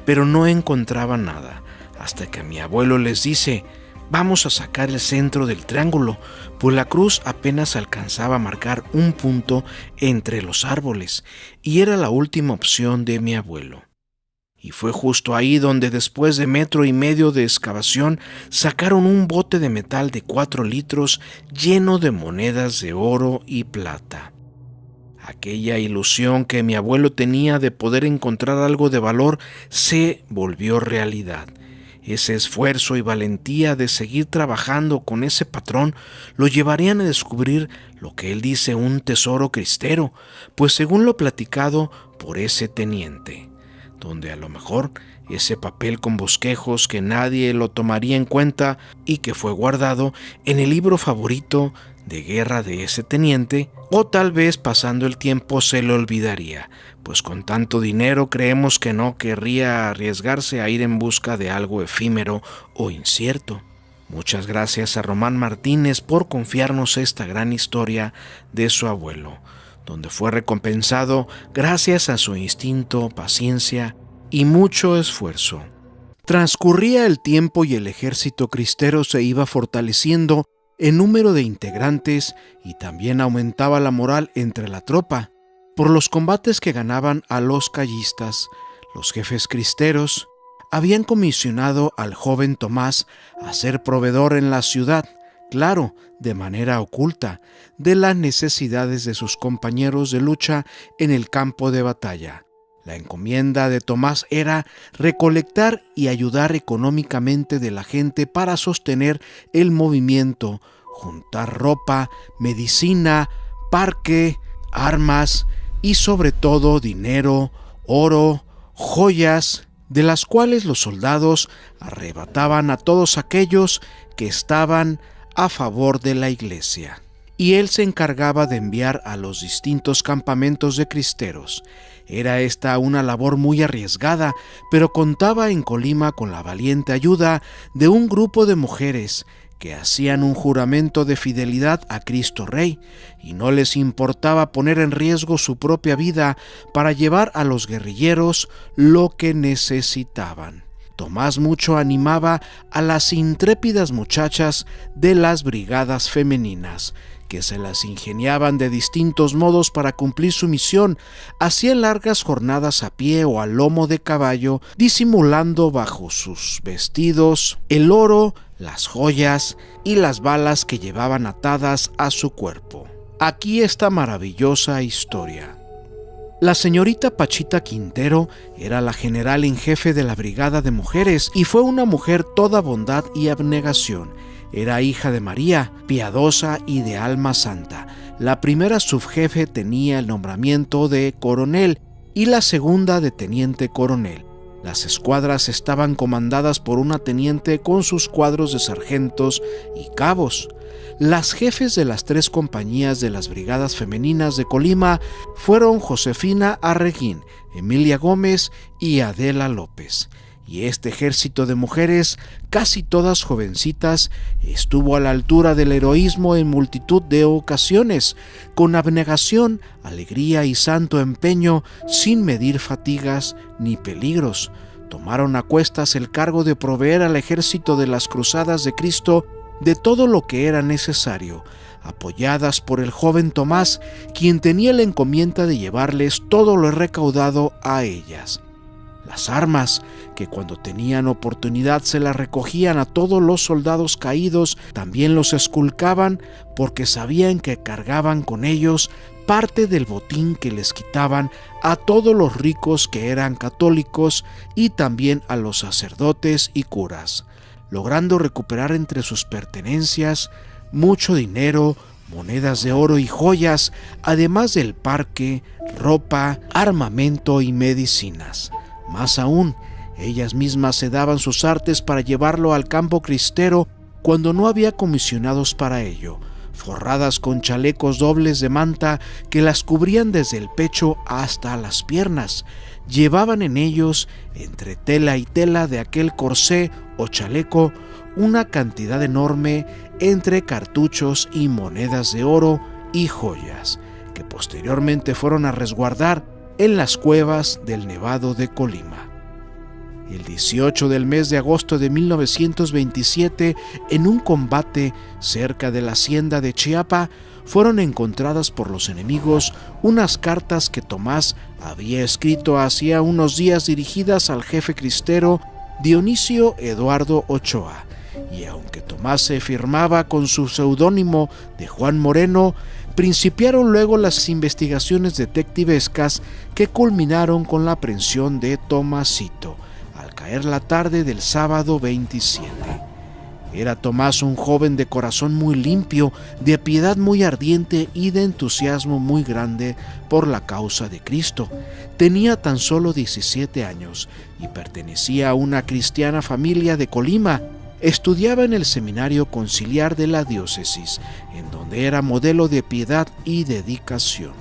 pero no encontraban nada, hasta que mi abuelo les dice: vamos a sacar el centro del triángulo, pues la cruz apenas alcanzaba a marcar un punto entre los árboles, y era la última opción de mi abuelo. Y fue justo ahí donde, después de 1,5 metros de excavación, sacaron un bote de metal de 4 litros lleno de monedas de oro y plata. Aquella ilusión que mi abuelo tenía de poder encontrar algo de valor se volvió realidad. Ese esfuerzo y valentía de seguir trabajando con ese patrón lo llevarían a descubrir lo que él dice un tesoro cristero, pues según lo platicado por ese teniente, donde a lo mejor ese papel con bosquejos que nadie lo tomaría en cuenta y que fue guardado en el libro favorito de guerra de ese teniente, o tal vez pasando el tiempo se le olvidaría, pues con tanto dinero creemos que no querría arriesgarse a ir en busca de algo efímero o incierto. Muchas gracias a Román Martínez por confiarnos esta gran historia de su abuelo, donde fue recompensado gracias a su instinto, paciencia y mucho esfuerzo. Transcurría el tiempo y el ejército cristero se iba fortaleciendo en número de integrantes y también aumentaba la moral entre la tropa. Por los combates que ganaban a los callistas, los jefes cristeros habían comisionado al joven Tomás a ser proveedor en la ciudad, claro, de manera oculta, de las necesidades de sus compañeros de lucha en el campo de batalla. La encomienda de Tomás era recolectar y ayudar económicamente de la gente para sostener el movimiento, juntar ropa, medicina, parque, armas y sobre todo dinero, oro, joyas, de las cuales los soldados arrebataban a todos aquellos que estaban a favor de la iglesia. Y él se encargaba de enviar a los distintos campamentos de cristeros. Era esta una labor muy arriesgada, pero contaba en Colima con la valiente ayuda de un grupo de mujeres que hacían un juramento de fidelidad a Cristo Rey y no les importaba poner en riesgo su propia vida para llevar a los guerrilleros lo que necesitaban. Tomás mucho animaba a las intrépidas muchachas de las brigadas femeninas, que se las ingeniaban de distintos modos para cumplir su misión. Hacían largas jornadas a pie o a lomo de caballo, disimulando bajo sus vestidos el oro, las joyas y las balas que llevaban atadas a su cuerpo. Aquí esta maravillosa historia. La señorita Pachita Quintero era la general en jefe de la brigada de mujeres y fue una mujer toda bondad y abnegación. Era hija de María, piadosa y de alma santa. La primera subjefe tenía el nombramiento de coronel y la segunda de teniente coronel. Las escuadras estaban comandadas por una teniente con sus cuadros de sargentos y cabos. Las jefes de las 3 compañías de las brigadas femeninas de Colima fueron Josefina Arreguín, Emilia Gómez y Adela López. Y este ejército de mujeres, casi todas jovencitas, estuvo a la altura del heroísmo en multitud de ocasiones, con abnegación, alegría y santo empeño, sin medir fatigas ni peligros. Tomaron a cuestas el cargo de proveer al ejército de las cruzadas de Cristo de todo lo que era necesario, apoyadas por el joven Tomás, quien tenía la encomienda de llevarles todo lo recaudado a ellas. Las armas, que cuando tenían oportunidad se las recogían a todos los soldados caídos, también los esculcaban porque sabían que cargaban con ellos parte del botín que les quitaban a todos los ricos que eran católicos y también a los sacerdotes y curas, logrando recuperar entre sus pertenencias mucho dinero, monedas de oro y joyas, además del parque, ropa, armamento y medicinas. Más aún, ellas mismas se daban sus artes para llevarlo al campo cristero cuando no había comisionados para ello, forradas con chalecos dobles de manta que las cubrían desde el pecho hasta las piernas. Llevaban en ellos, entre tela y tela de aquel corsé o chaleco, una cantidad enorme entre cartuchos y monedas de oro y joyas, que posteriormente fueron a resguardar en las cuevas del Nevado de Colima. El 18 del mes de agosto de 1927, en un combate cerca de la hacienda de Chiapa, fueron encontradas por los enemigos unas cartas que Tomás había escrito hacía unos días dirigidas al jefe cristero Dionisio Eduardo Ochoa, y aunque Tomás se firmaba con su seudónimo de Juan Moreno, principiaron luego las investigaciones detectivescas que culminaron con la aprehensión de Tomasito, al caer la tarde del sábado 27. Era Tomás un joven de corazón muy limpio, de piedad muy ardiente y de entusiasmo muy grande por la causa de Cristo. Tenía tan solo 17 años y pertenecía a una cristiana familia de Colima. Estudiaba en el seminario conciliar de la diócesis, en donde era modelo de piedad y dedicación.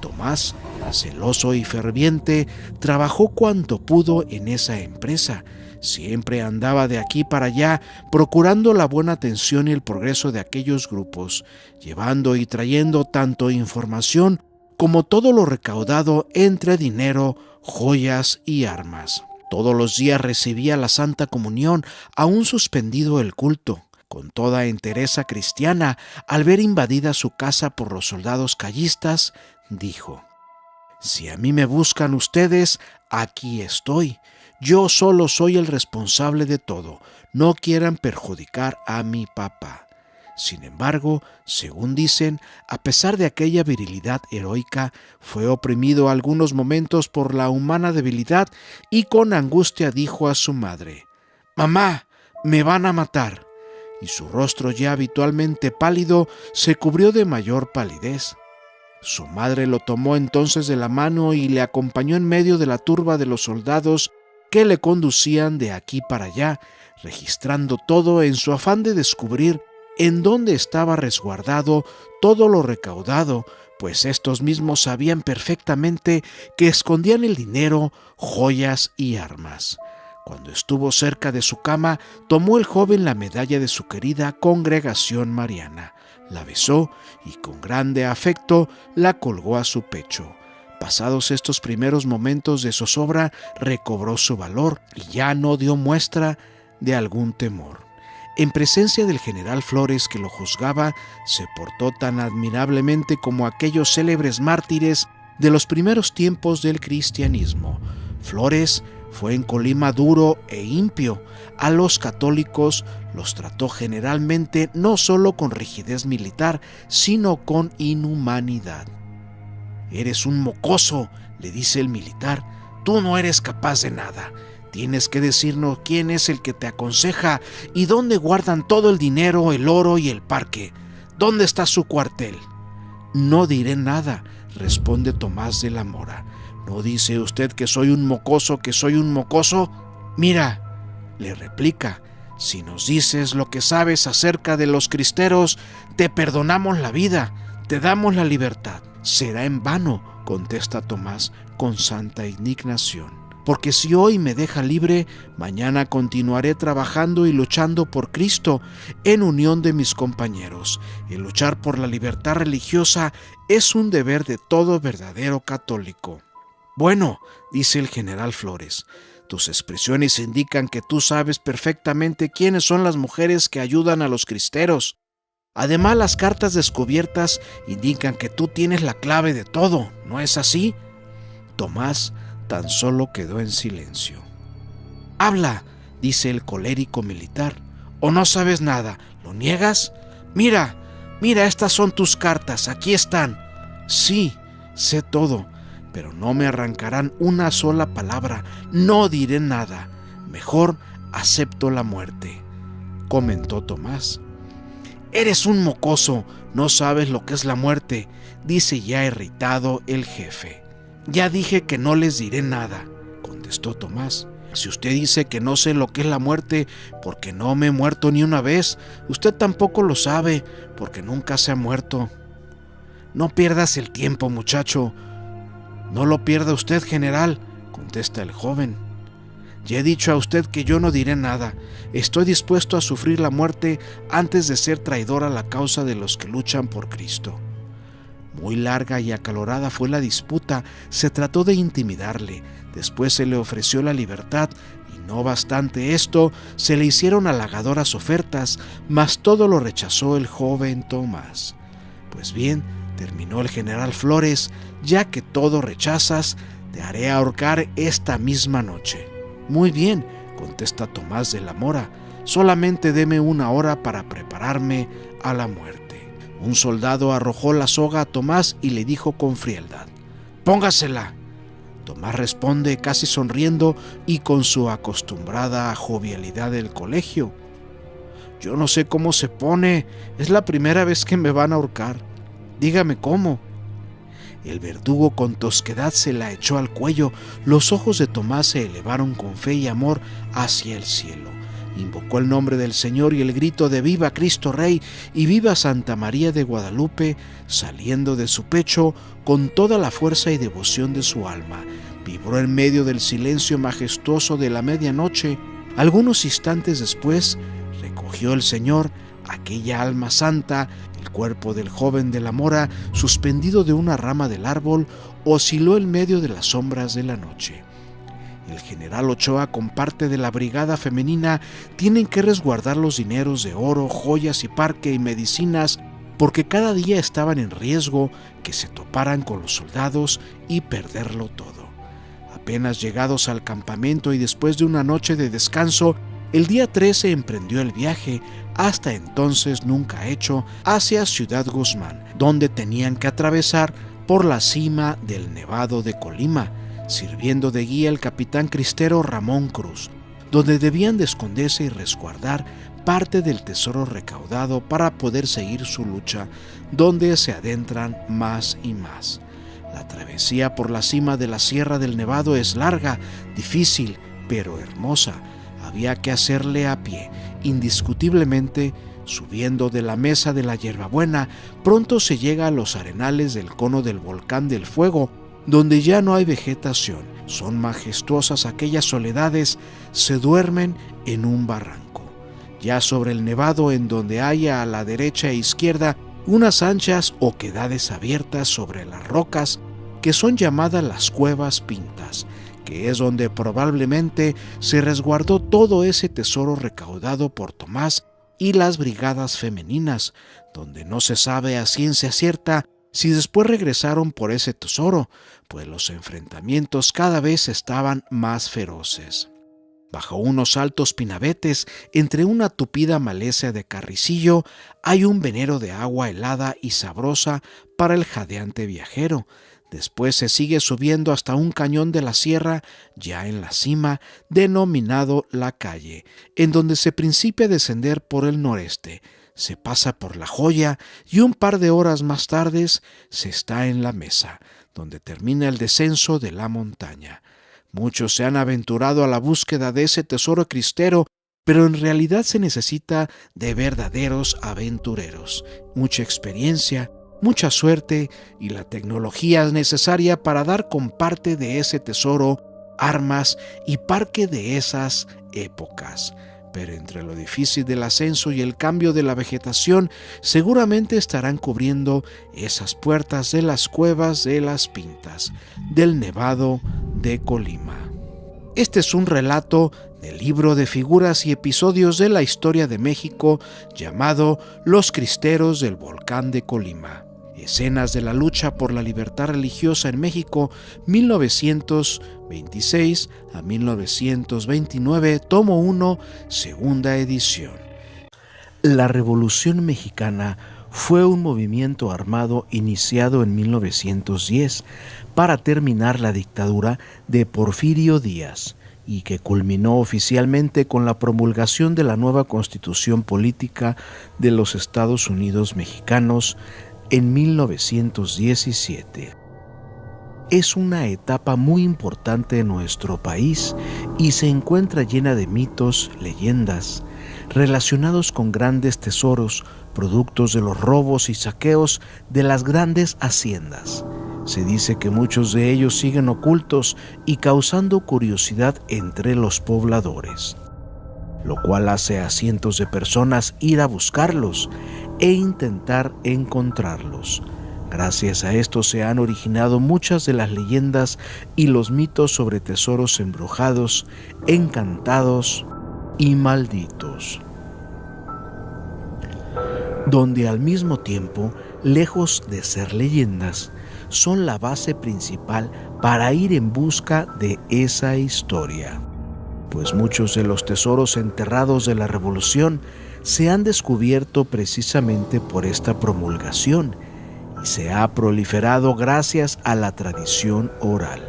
Tomás, celoso y ferviente, trabajó cuanto pudo en esa empresa. Siempre andaba de aquí para allá, procurando la buena atención y el progreso de aquellos grupos, llevando y trayendo tanto información como todo lo recaudado entre dinero, joyas y armas. Todos los días recibía la Santa Comunión, aún suspendido el culto. Con toda entereza cristiana, al ver invadida su casa por los soldados callistas, dijo: «Si a mí me buscan ustedes, aquí estoy. Yo solo soy el responsable de todo. No quieran perjudicar a mi papá». Sin embargo, según dicen, a pesar de aquella virilidad heroica, fue oprimido algunos momentos por la humana debilidad y con angustia dijo a su madre: «Mamá, me van a matar». Y su rostro, ya habitualmente pálido, se cubrió de mayor palidez. Su madre lo tomó entonces de la mano y le acompañó en medio de la turba de los soldados que le conducían de aquí para allá, registrando todo en su afán de descubrir en dónde estaba resguardado todo lo recaudado, pues estos mismos sabían perfectamente que escondían el dinero, joyas y armas. Cuando estuvo cerca de su cama, tomó el joven la medalla de su querida congregación mariana, la besó y con grande afecto la colgó a su pecho. Pasados estos primeros momentos de zozobra, recobró su valor y ya no dio muestra de algún temor. En presencia del general Flores, que lo juzgaba, se portó tan admirablemente como aquellos célebres mártires de los primeros tiempos del cristianismo. Flores fue en Colima duro e impio. A los católicos los trató generalmente no solo con rigidez militar, sino con inhumanidad. «Eres un mocoso», le dice el militar, «tú no eres capaz de nada. Tienes que decirnos quién es el que te aconseja y dónde guardan todo el dinero, el oro y el parque. ¿Dónde está su cuartel?» «No diré nada», responde Tomás de la Mora. «¿No dice usted que soy un mocoso, que soy un mocoso? Mira», le replica, «si nos dices lo que sabes acerca de los cristeros, te perdonamos la vida, te damos la libertad». «Será en vano», contesta Tomás con santa indignación, «porque si hoy me deja libre, mañana continuaré trabajando y luchando por Cristo en unión de mis compañeros. El luchar por la libertad religiosa es un deber de todo verdadero católico». «Bueno», dice el general Flores, «tus expresiones indican que tú sabes perfectamente quiénes son las mujeres que ayudan a los cristeros. Además, las cartas descubiertas indican que tú tienes la clave de todo, ¿no es así?» Tomás tan solo quedó en silencio. «Habla», dice el colérico militar, «¿o no sabes nada? ¿Lo niegas? Mira, estas son tus cartas, aquí están». «Sí, sé todo, pero no me arrancarán una sola palabra, no diré nada. Mejor acepto la muerte», comentó Tomás. «Eres un mocoso, no sabes lo que es la muerte», dice ya irritado el jefe. «Ya dije que no les diré nada», contestó Tomás. «Si usted dice que no sé lo que es la muerte, porque no me he muerto ni una vez, usted tampoco lo sabe, porque nunca se ha muerto». «No pierdas el tiempo, muchacho». «No lo pierda usted, general», contesta el joven. «Ya he dicho a usted que yo no diré nada. Estoy dispuesto a sufrir la muerte antes de ser traidor a la causa de los que luchan por Cristo». Muy larga y acalorada fue la disputa. Se trató de intimidarle, después se le ofreció la libertad y no bastante esto, se le hicieron halagadoras ofertas, mas todo lo rechazó el joven Tomás. Pues bien, terminó el general Flores, ya que todo rechazas, te haré ahorcar esta misma noche. Muy bien, contesta Tomás de la Mora, solamente deme 1 hora para prepararme a la muerte. Un soldado arrojó la soga a Tomás y le dijo con frialdad: «Póngasela». Tomás responde casi sonriendo y con su acostumbrada jovialidad del colegio: «Yo no sé cómo se pone, es la primera vez que me van a ahorcar. Dígame cómo». El verdugo con tosquedad se la echó al cuello. Los ojos de Tomás se elevaron con fe y amor hacia el cielo. Invocó el nombre del Señor y el grito de «¡Viva Cristo Rey!» y «¡Viva Santa María de Guadalupe!» saliendo de su pecho con toda la fuerza y devoción de su alma. Vibró en medio del silencio majestuoso de la medianoche. Algunos instantes después, recogió el Señor aquella alma santa. El cuerpo del joven de la Mora, suspendido de una rama del árbol, osciló en medio de las sombras de la noche. El general Ochoa con parte de la brigada femenina tienen que resguardar los dineros de oro, joyas y parque y medicinas, porque cada día estaban en riesgo que se toparan con los soldados y perderlo todo. Apenas llegados al campamento y después de una noche de descanso, el día 13 emprendió el viaje, hasta entonces nunca hecho, hacia Ciudad Guzmán, donde tenían que atravesar por la cima del Nevado de Colima, sirviendo de guía el capitán cristero Ramón Cruz, donde debían de esconderse y resguardar parte del tesoro recaudado para poder seguir su lucha, donde se adentran más y más. La travesía por la cima de la Sierra del Nevado es larga, difícil, pero hermosa. Había que hacerle a pie, indiscutiblemente. Subiendo de la mesa de la Hierbabuena, pronto se llega a los arenales del cono del volcán del Fuego, donde ya no hay vegetación. Son majestuosas aquellas soledades, se duermen en un barranco. Ya sobre el nevado, en donde hay a la derecha e izquierda unas anchas oquedades abiertas sobre las rocas, que son llamadas las Cuevas Pintas, que es donde probablemente se resguardó todo ese tesoro recaudado por Tomás y las brigadas femeninas, donde no se sabe a ciencia cierta si después regresaron por ese tesoro, pues los enfrentamientos cada vez estaban más feroces. Bajo unos altos pinabetes, entre una tupida maleza de carricillo, hay un venero de agua helada y sabrosa para el jadeante viajero. Después se sigue subiendo hasta un cañón de la sierra, ya en la cima, denominado La Calle, en donde se principia a descender por el noreste. Se pasa por La Joya y un par de horas más tarde se está en la Mesa, donde termina el descenso de la montaña. Muchos se han aventurado a la búsqueda de ese tesoro cristero, pero en realidad se necesita de verdaderos aventureros, mucha experiencia, mucha suerte y la tecnología necesaria para dar con parte de ese tesoro, armas y parque de esas épocas. Pero entre lo difícil del ascenso y el cambio de la vegetación, seguramente estarán cubriendo esas puertas de las Cuevas de las Pintas, del Nevado de Colima. Este es un relato del libro de figuras y episodios de la historia de México llamado Los Cristeros del Volcán de Colima. Escenas de la lucha por la libertad religiosa en México, 1926 a 1929, tomo 1, segunda edición. La Revolución Mexicana fue un movimiento armado iniciado en 1910 para terminar la dictadura de Porfirio Díaz y que culminó oficialmente con la promulgación de la nueva Constitución Política de los Estados Unidos Mexicanos en 1917. Es una etapa muy importante en nuestro país y se encuentra llena de mitos, leyendas, relacionados con grandes tesoros, productos de los robos y saqueos de las grandes haciendas. Se dice que muchos de ellos siguen ocultos y causando curiosidad entre los pobladores, lo cual hace a cientos de personas ir a buscarlos e intentar encontrarlos. Gracias a esto se han originado muchas de las leyendas y los mitos sobre tesoros embrujados, encantados y malditos, donde al mismo tiempo, lejos de ser leyendas, son la base principal para ir en busca de esa historia, pues muchos de los tesoros enterrados de la Revolución se han descubierto precisamente por esta promulgación y se ha proliferado gracias a la tradición oral,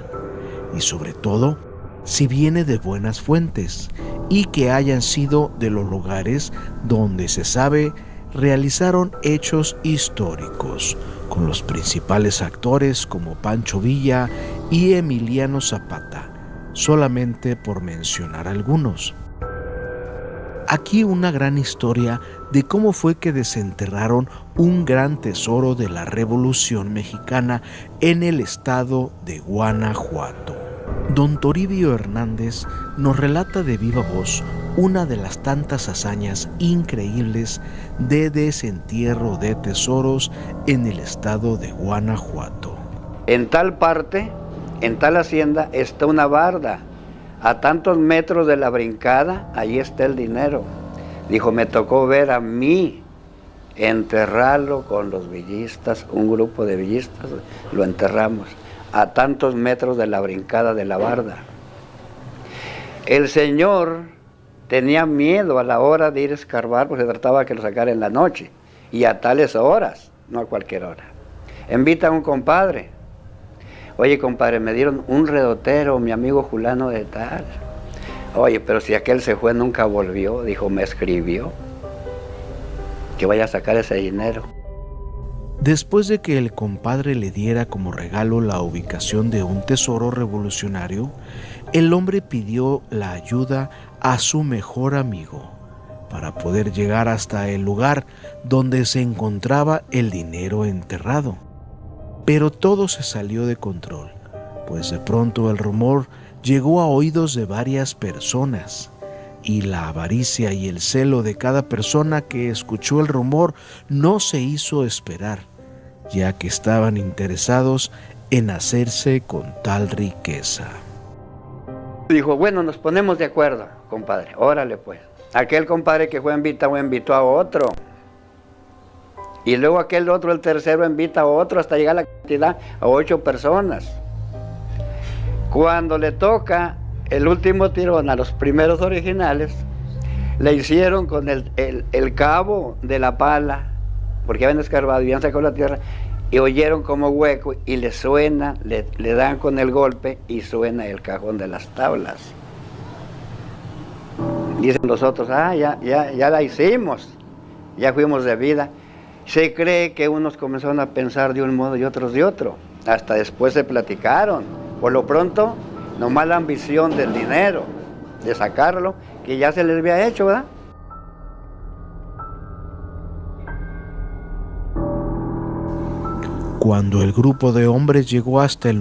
y sobre todo, si viene de buenas fuentes y que hayan sido de los lugares donde se sabe realizaron hechos históricos, con los principales actores como Pancho Villa y Emiliano Zapata, solamente por mencionar algunos. Aquí una gran historia de cómo fue que desenterraron un gran tesoro de la Revolución Mexicana en el estado de Guanajuato. Don Toribio Hernández nos relata de viva voz una de las tantas hazañas increíbles de desentierro de tesoros en el estado de Guanajuato. En tal parte, en tal hacienda, está una barda. A tantos metros de la brincada, ahí está el dinero. Dijo, me tocó ver a mí enterrarlo con los villistas, un grupo de villistas, lo enterramos a tantos metros de la brincada de la barda. El señor tenía miedo a la hora de ir a escarbar, porque se trataba que lo sacara en la noche, y a tales horas, no a cualquier hora. Invita a un compadre. Oye, compadre, me dieron un redotero, mi amigo fulano de tal. Oye, pero si aquel se fue, nunca volvió. Dijo, me escribió que vaya a sacar ese dinero. Después de que el compadre le diera como regalo la ubicación de un tesoro revolucionario, el hombre pidió la ayuda a su mejor amigo para poder llegar hasta el lugar donde se encontraba el dinero enterrado. Pero todo se salió de control, pues de pronto el rumor llegó a oídos de varias personas, y la avaricia y el celo de cada persona que escuchó el rumor no se hizo esperar, ya que estaban interesados en hacerse con tal riqueza. Dijo, bueno, nos ponemos de acuerdo, compadre, órale pues. Aquel compadre que fue invitó a otro. Y luego aquel otro, el tercero, invita a otro hasta llegar a la cantidad a 8 personas. Cuando le toca el último tirón a los primeros originales, le hicieron con el cabo de la pala, porque habían escarbado y habían sacado la tierra, y oyeron como hueco y le suena, le dan con el golpe y suena el cajón de las tablas. Dicen los otros, ya la hicimos, ya fuimos de vida. Se cree que unos comenzaron a pensar de un modo y otros de otro. Hasta después se platicaron. Por lo pronto, nomás la ambición del dinero, de sacarlo, que ya se les había hecho, ¿verdad? Cuando el grupo de hombres llegó hasta el